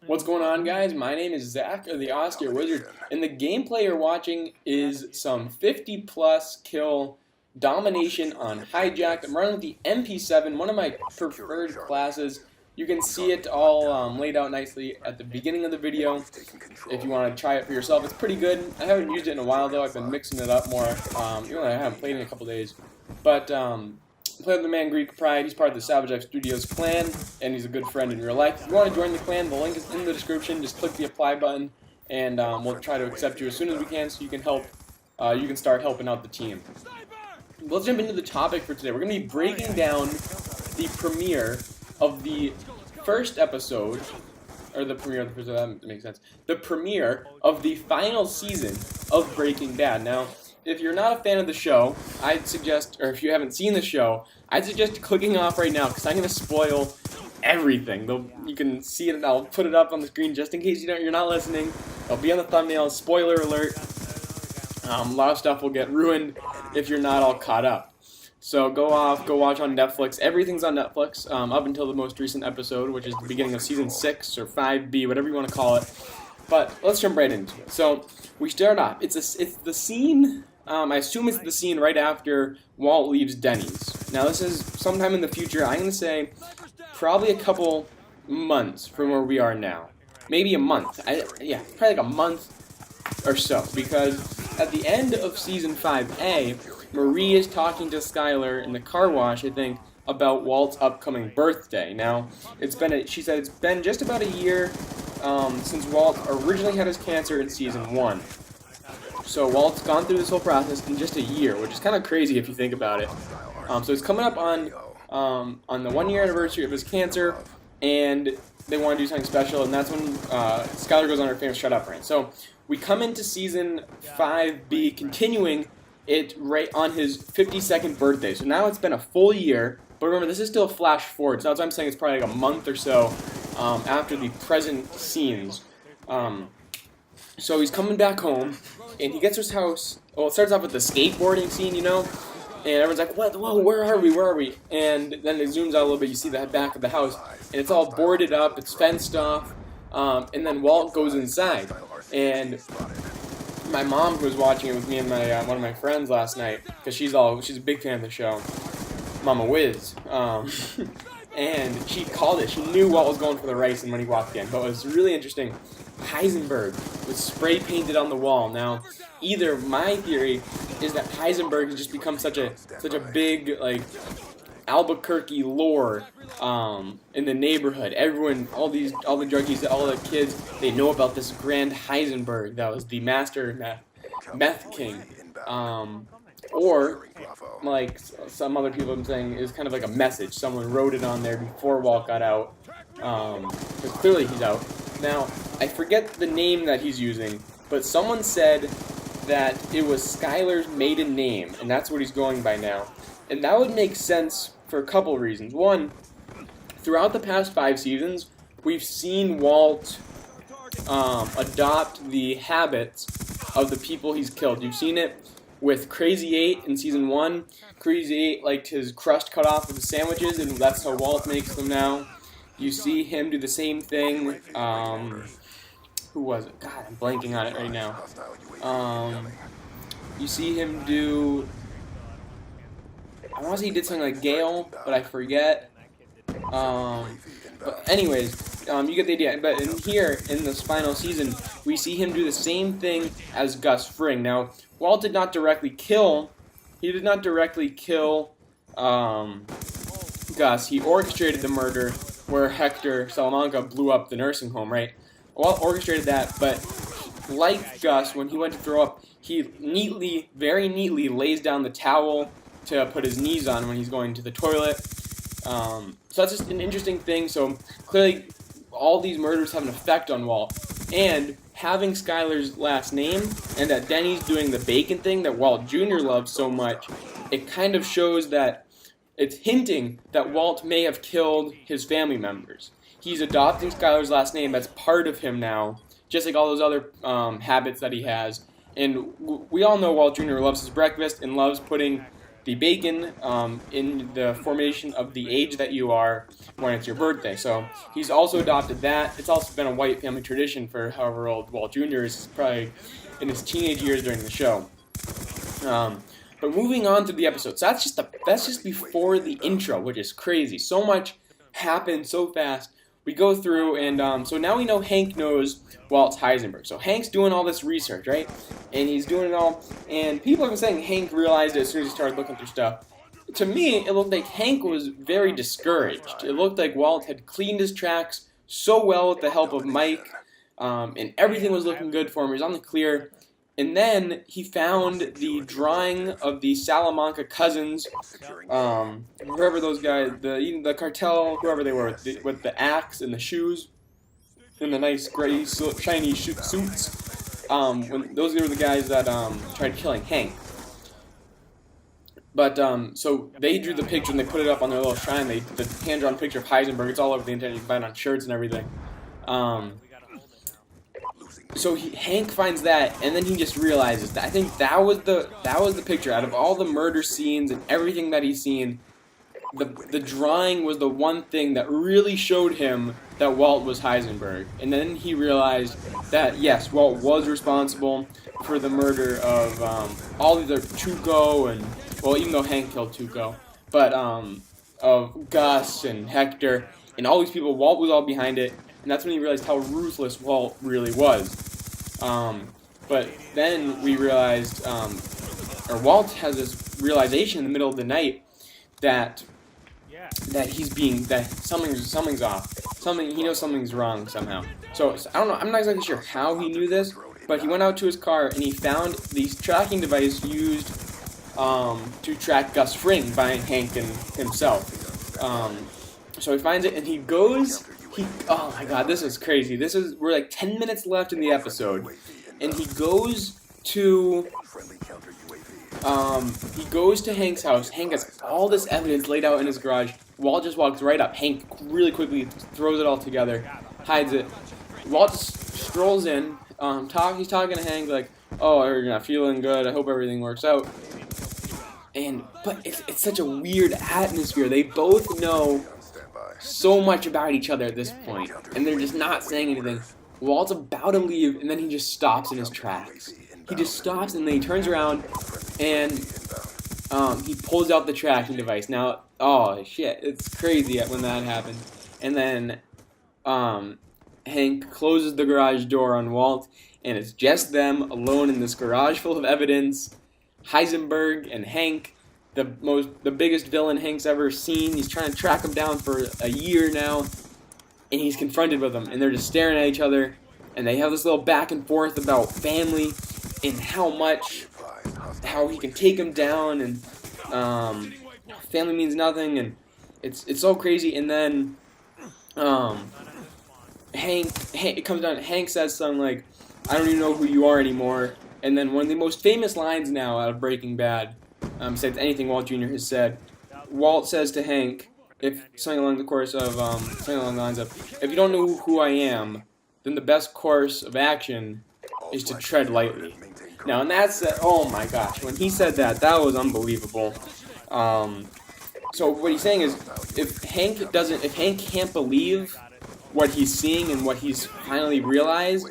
What's going on, guys? My name is Zach of the AustereWizard, and the gameplay you're watching is some 50-plus kill domination on Hijacked. I'm running with the MP7, one of my preferred classes. You can see it all laid out nicely at the beginning of the video. If you want to try it for yourself, it's pretty good. I haven't used it in a while, though. I've been mixing it up more. Even though I haven't played in a couple days. But play with the man Greek Pride. He's part of the Savage Life Studios clan, and he's a good friend in real life. If you want to join the clan, the link is in the description. Just click the apply button, and we'll try to accept you as soon as we can, so you can help. You can start helping out the team. Let's jump into the topic for today. We're going to be breaking down the premiere of the first episode, or the premiere of the first episode. That makes sense. The premiere of the final season of Breaking Bad. Now, if you're not a fan of the show, I'd suggest, or if you haven't seen the show, I'd suggest clicking off right now, because I'm going to spoil everything. You can see it, I'll put it up on the screen just in case you're not listening. It'll be on the thumbnail, spoiler alert. A lot of stuff will get ruined if you're not all caught up. So go watch on Netflix. Everything's on Netflix, up until the most recent episode, which is the beginning of Season 6, or 5B, whatever you want to call it. But let's jump right into it. So we start off. It's the scene. I assume it's the scene right after Walt leaves Denny's. Now this is sometime in the future. I'm going to say probably a couple months from where we are now. Maybe a month. Yeah, probably like a month or so. Because at the end of Season 5A, Marie is talking to Skylar in the car wash, I think, about Walt's upcoming birthday. Now, she said it's been just about a year since Walt originally had his cancer in Season 1. So Walt's gone through this whole process in just a year, which is kind of crazy if you think about it. So it's coming up on the 1-year anniversary of his cancer, and they want to do something special, and that's when Skylar goes on her famous Shut Up rant. So we come into Season 5B, continuing it right on his 52nd birthday. So now it's been a full year, but remember, this is still a flash forward, so that's why I'm saying it's probably like a month or so after the present scenes. So he's coming back home, and he gets to his house. Well, it starts off with the skateboarding scene, and everyone's like, "What? Whoa, where are we? Where are we?" And then it zooms out a little bit. You see the back of the house, and it's all boarded up. It's fenced off. And then Walt goes inside, and my mom, who was watching it with me and one of my friends last night, because she's a big fan of the show, Mama Wiz, and she called it. She knew Walt was going for the rice, and when he walked in, but it was really interesting. Heisenberg was spray painted on the wall. Now, either my theory is that Heisenberg has just become such a big, like, Albuquerque lore in the neighborhood. Everyone, all the druggies, all the kids, they know about this grand Heisenberg that was the master meth king. Or, like some other people I'm saying, is kind of like a message. Someone wrote it on there before Walt got out, because clearly he's out. Now, I forget the name that he's using, but someone said that it was Skylar's maiden name, and that's what he's going by now. And that would make sense for a couple of reasons. One, throughout the past 5 seasons, we've seen Walt adopt the habits of the people he's killed. You've seen it with Crazy 8 in Season 1. Crazy 8 liked his crust cut off of his sandwiches, and that's how Walt makes them now. You see him do the same thing. Who was it? God, I'm blanking on it right now. You see him do... I want to say he did something like Gale, but I forget. But anyways, you get the idea. But in this final season, we see him do the same thing as Gus Fring. Now, Walt did not directly kill. He did not directly kill Gus. He orchestrated the murder where Hector Salamanca blew up the nursing home, right? Walt orchestrated that, but like Gus, when he went to throw up, he very neatly lays down the towel to put his knees on when he's going to the toilet. So that's just an interesting thing. So clearly, all these murders have an effect on Walt. And having Skylar's last name, and that Denny's doing the bacon thing that Walt Jr. loves so much, it kind of shows that it's hinting that Walt may have killed his family members. He's adopting Skylar's last name. That's part of him now, just like all those other habits that he has. And we all know Walt Jr. loves his breakfast and loves putting the bacon in the formation of the age that you are when it's your birthday. So he's also adopted that. It's also been a white family tradition for however old Walt Jr. is, probably in his teenage years during the show. But moving on to the episode, so that's just before the intro, which is crazy. So much happened so fast. We go through, and so now we know Hank knows Walt's Heisenberg. So Hank's doing all this research, right? And he's doing it all, and people have been saying Hank realized it as soon as he started looking through stuff. To me, it looked like Hank was very discouraged. It looked like Walt had cleaned his tracks so well with the help of Mike, and everything was looking good for him. He was on the clear. And then he found the drawing of the Salamanca cousins, whoever those guys, the cartel, whoever they were, with the axe and the shoes, and the nice gray shiny suits. When those were the guys that tried killing Hank. But so they drew the picture and they put it up on their little shrine. The hand-drawn picture of Heisenberg. It's all over the internet. You can find it on shirts and everything. So Hank finds that, and then he just realizes that I think that was the picture. Out of all the murder scenes and everything that he's seen, the drawing was the one thing that really showed him that Walt was Heisenberg. And then he realized that yes, Walt was responsible for the murder of all the other Tuco and, well, even though Hank killed Tuco, but of Gus and Hector and all these people. Walt was all behind it. And that's when he realized how ruthless Walt really was. But then we realized, or Walt has this realization in the middle of the night that something's off. He knows something's wrong somehow. So I don't know. I'm not exactly sure how he knew this, but he went out to his car and he found the tracking device used to track Gus Fring by Hank and himself. So he finds it and he goes. Oh my god, this is crazy. We're like 10 minutes left in the episode, and he goes to Hank's house. Hank has all this evidence laid out in his garage. Walt just walks right up. Hank really quickly throws it all together, hides it. Walt just strolls in. He's talking to Hank like, "Oh, you're not feeling good. I hope everything works out." But it's such a weird atmosphere. They both know so much about each other at this point, and they're just not saying anything. Walt's about to leave, and then he just stops in his tracks. He just stops, and then he turns around, and he pulls out the tracking device. Now, oh shit, it's crazy when that happened. And then Hank closes the garage door on Walt, and it's just them alone in this garage full of evidence. Heisenberg and Hank, the biggest villain Hank's ever seen. He's trying to track him down for a year now, and he's confronted with them, and they're just staring at each other, and they have this little back and forth about family and how he can take him down, and family means nothing, and it's so crazy. And then Hank it comes down. Hank says something like, "I don't even know who you are anymore." And then one of the most famous lines now out of Breaking Bad, besides anything Walt Jr. has said, Walt says to Hank, something along the lines of, "If you don't know who I am, then the best course of action is to tread lightly." Now, and that's oh my gosh, when he said that was unbelievable. So what he's saying is, if Hank can't believe what he's seeing and what he's finally realized,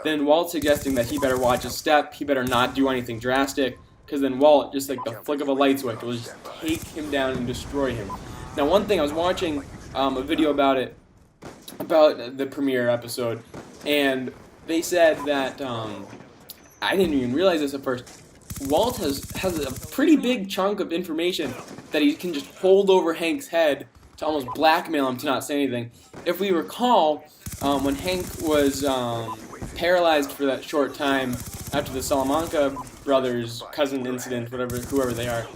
then Walt's suggesting that he better watch his step. He better not do anything drastic, because then Walt, just like the flick of a light switch, will just take him down and destroy him. Now, one thing, I was watching a video about the premiere episode, and they said that, I didn't even realize this at first, Walt has a pretty big chunk of information that he can just hold over Hank's head to almost blackmail him to not say anything. If we recall, when Hank was paralyzed for that short time after the Salamanca brothers' cousin incident, whoever they are,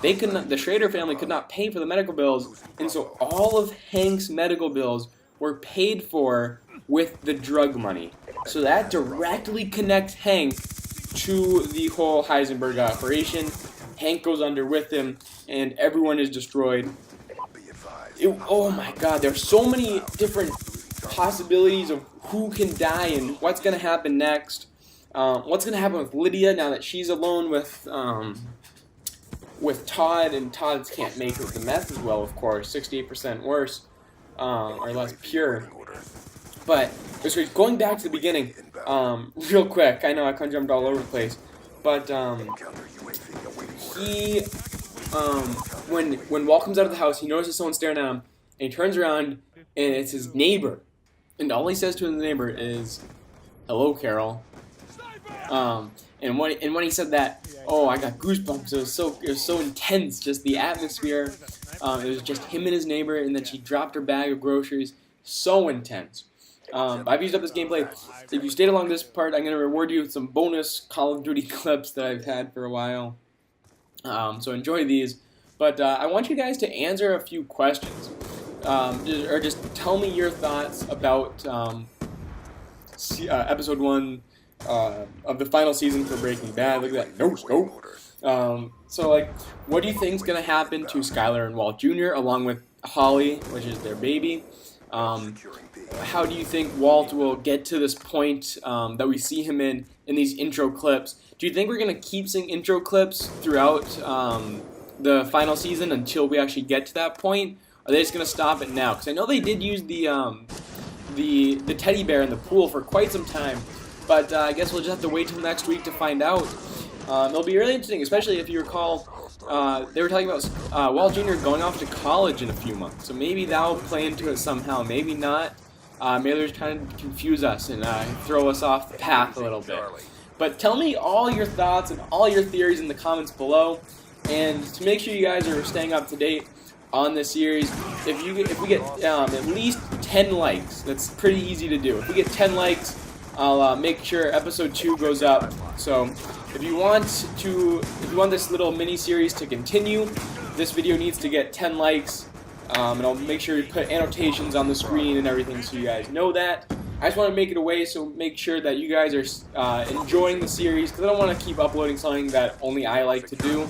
the Schrader family could not pay for the medical bills, and so all of Hank's medical bills were paid for with the drug money. So that directly connects Hank to the whole Heisenberg operation. Hank goes under with him, and everyone is destroyed. Oh my god, there are so many different possibilities of who can die and what's going to happen next. What's going to happen with Lydia now that she's alone with with Todd, and Todd's can't make the meth as well, of course, 68% worse, or less pure. But going back to the beginning, real quick, I know I kind of jumped all over the place, but when Walt comes out of the house, he notices someone staring at him, and he turns around, and it's his neighbor, and all he says to his neighbor is, "Hello, Carol." And when he said that, oh, I got goosebumps. It was so intense, just the atmosphere. It was just him and his neighbor, and then she dropped her bag of groceries. So intense. I've used up this gameplay. If you stayed along this part, I'm going to reward you with some bonus Call of Duty clips that I've had for a while. So enjoy these. But I want you guys to answer a few questions. Or just tell me your thoughts about Episode 1 of the final season for Breaking Bad. Look at that. No scope. So, like, what do you think's going to happen to Skyler and Walt Jr. along with Holly, which is their baby? How do you think Walt will get to this point that we see him in these intro clips? Do you think we're going to keep seeing intro clips throughout the final season until we actually get to that point? Are they just going to stop it now? Because I know they did use the teddy bear in the pool for quite some time, but I guess we'll just have to wait till next week to find out. It'll be really interesting, especially if you recall, they were talking about Walt Jr. going off to college in a few months, so maybe that'll play into it somehow, maybe not. Maybe they're just trying to confuse us and throw us off the path a little bit. But tell me all your thoughts and all your theories in the comments below, and to make sure you guys are staying up to date on this series, if we get at least 10 likes, that's pretty easy to do. If we get 10 likes, I'll make sure episode 2 goes up. So if you want this little mini series to continue, this video needs to get 10 likes, and I'll make sure to put annotations on the screen and everything so you guys know that. I just want to make it a way so make sure that you guys are enjoying the series, because I don't want to keep uploading something that only I like to do.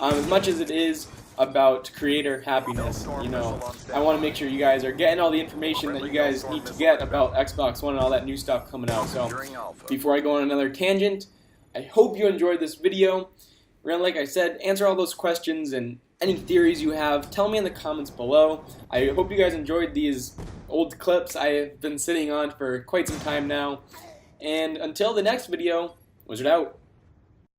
As much as it is about creator happiness, you know, I want to make sure you guys are getting all the information that you guys need to get about Xbox One and all that new stuff coming out. So before I go on another tangent, I hope you enjoyed this video. Like I said, answer all those questions and any theories you have. Tell me in the comments below. I hope you guys enjoyed these old clips I have been sitting on for quite some time now. And until the next video, Wizard out.